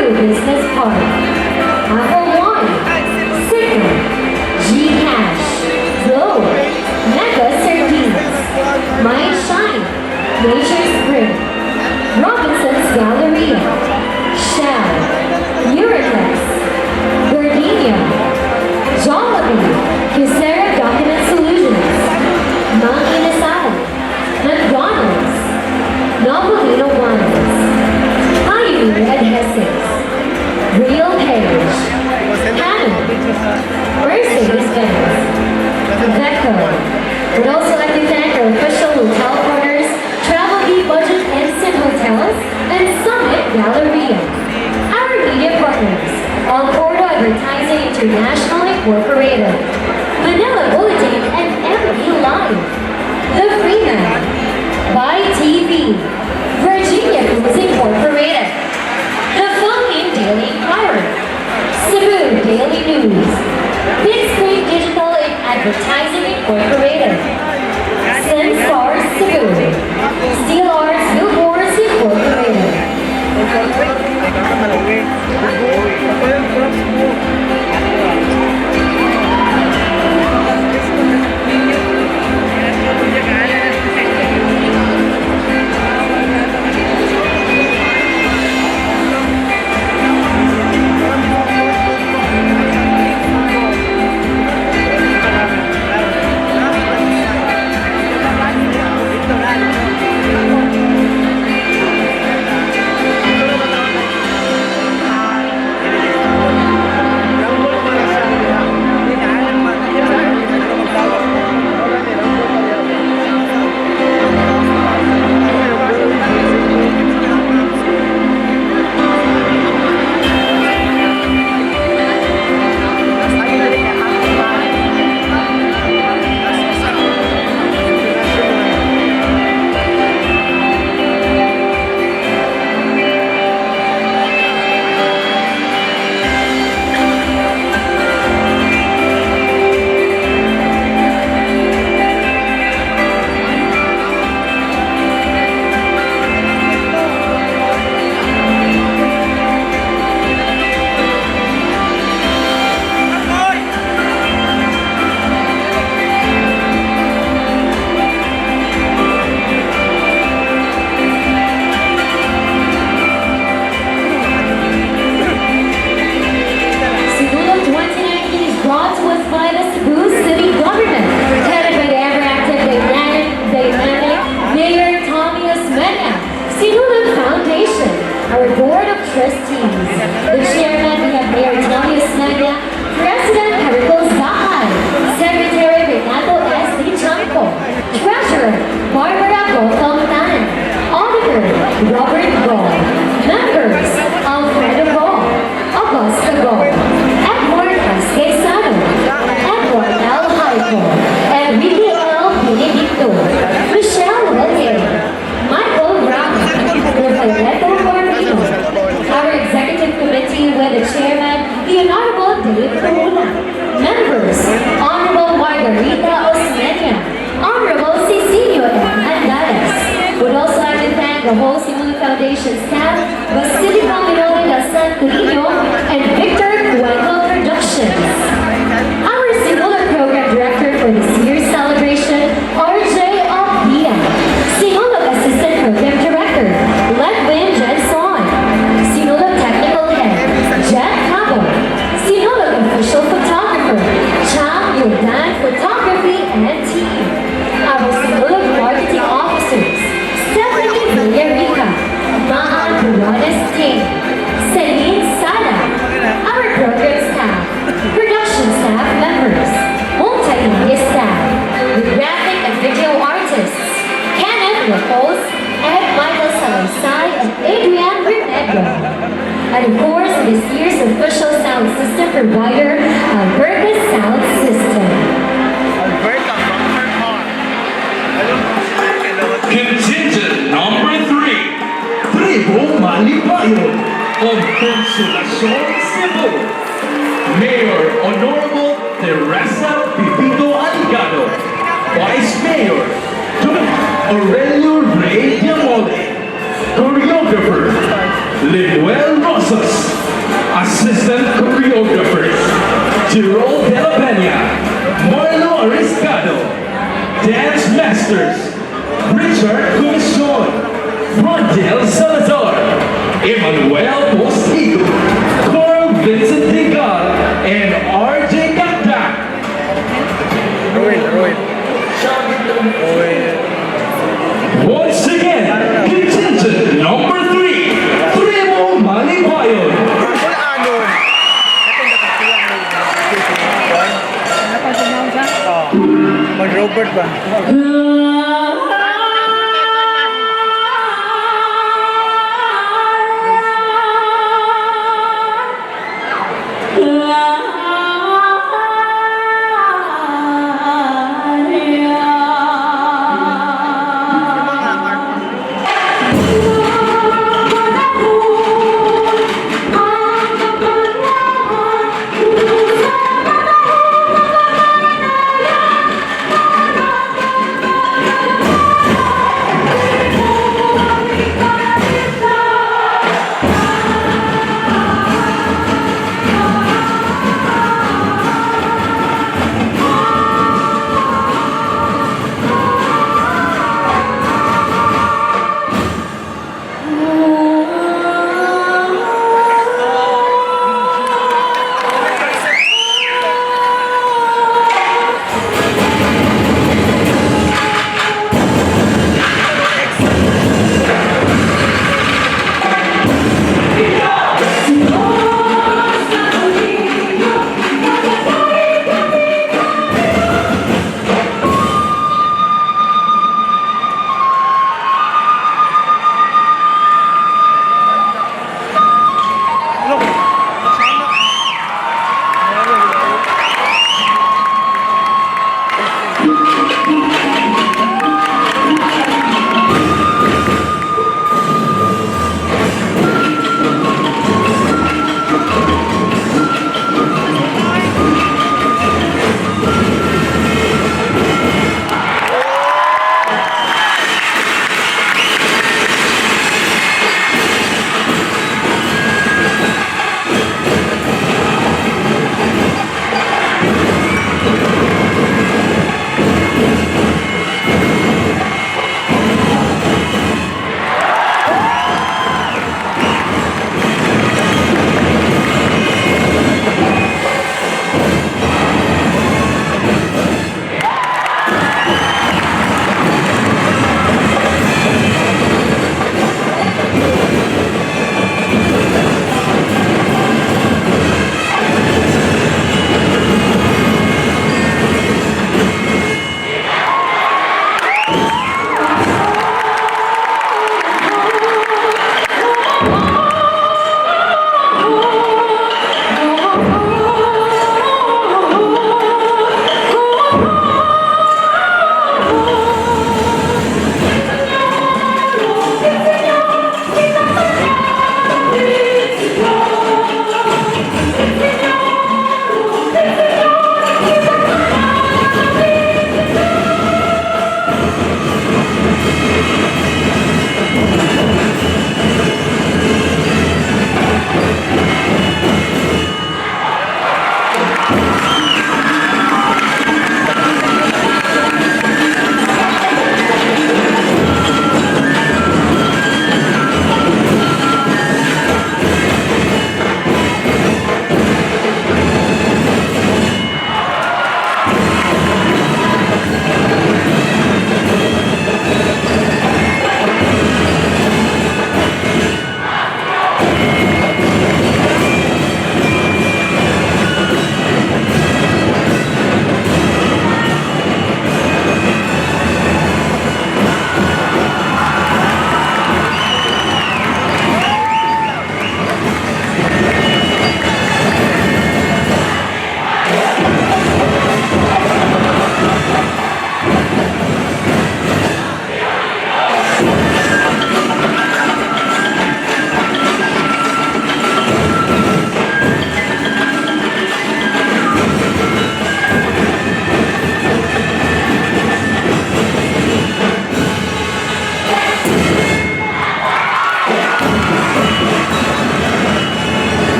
True Business Park, Apple One, Signal, Gcash, Glow, Mega Sardines, Mind Shine, Nature Spring, Robinson's Galleria, Shell, Urinex, Gardenia, Jollibee, Kisera Document Solutions, Mount Inasal, McDonald's, Novelino Wines, Pioneer Adhesives, Real Page, Canon, Mercedes-Benz, Vecco. We'd also like to thank our official hotel partners, Travel Budget Instant Hotels, and Summit Galleria. Our media partners, All Porto Advertising International Incorporated, Manila Bulletin and MB Live, The Freeman, By TV, Virginia Foods Incorporated, The Philippine Daily Inquirer, Cebu Daily News, Big Screen Digital and Advertising Incorporated, Senstar Cebu, Steel Arts Billboards Incorporated. Our Board of Trustees. The Chairman, we have Mayor Tommy Osmeña, President Carlos Bahay, Secretary Renato S. D. Chanco, Treasurer Barbara Gautam Tan, Auditor Robert Gall, Members Alfredo Gall, Augusta Gall, Edward Casquesano, Edward L. Haico, Enrique L. Benedicto, Michelle William, Michael Ramos, Rafael our Executive Committee with the Chairman, the Honorable Dave Corona, Members, Honorable Margarita Osmeña, Honorable Cecilio M. Andares. Would also like to thank the whole Simula Foundation staff, Basilica Minore da San Torino, and Victor Cuenco Productions. Our Simula Program Director for this year's celebration, RJ Alpia. Simula Assistant Program Director, Ledwin Jenson. Official photographer, Cham Yordan Photography and Team. Our Simula Marketing Officers, Stephanie Villarica, Maan Purones Team, Celine Sada. Our program staff, production staff members, multimedia staff, the graphic and video artists, Kenneth Ripples, Ed Michael Salaysay, and Adrian Remedio. And of course, this year's official sound system provider, Alberta Sound System. Alberta from her car. Contingent number 3, Tribo Malipayon of Consolacion, Cebu. Mayor Honorable Teresa Pipito Aligado. Vice Mayor Aurelio Rey Diamole. Choreographer Linuel Rosa. Rosas. Assistant choreographers, Jerome De La Peña, Marlo Ariscado. Dance masters, Richard Comisión, Rondel Salazar, Emmanuel Postigo, Carl Vincent Digal, and RJ Gakdak. Roy. Once again, contingent number 3, Primo Malibayon. Wala ano. Mag-Robert ba?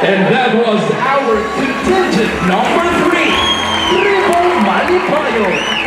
And that was our contingent number 3, Triple Malipayo.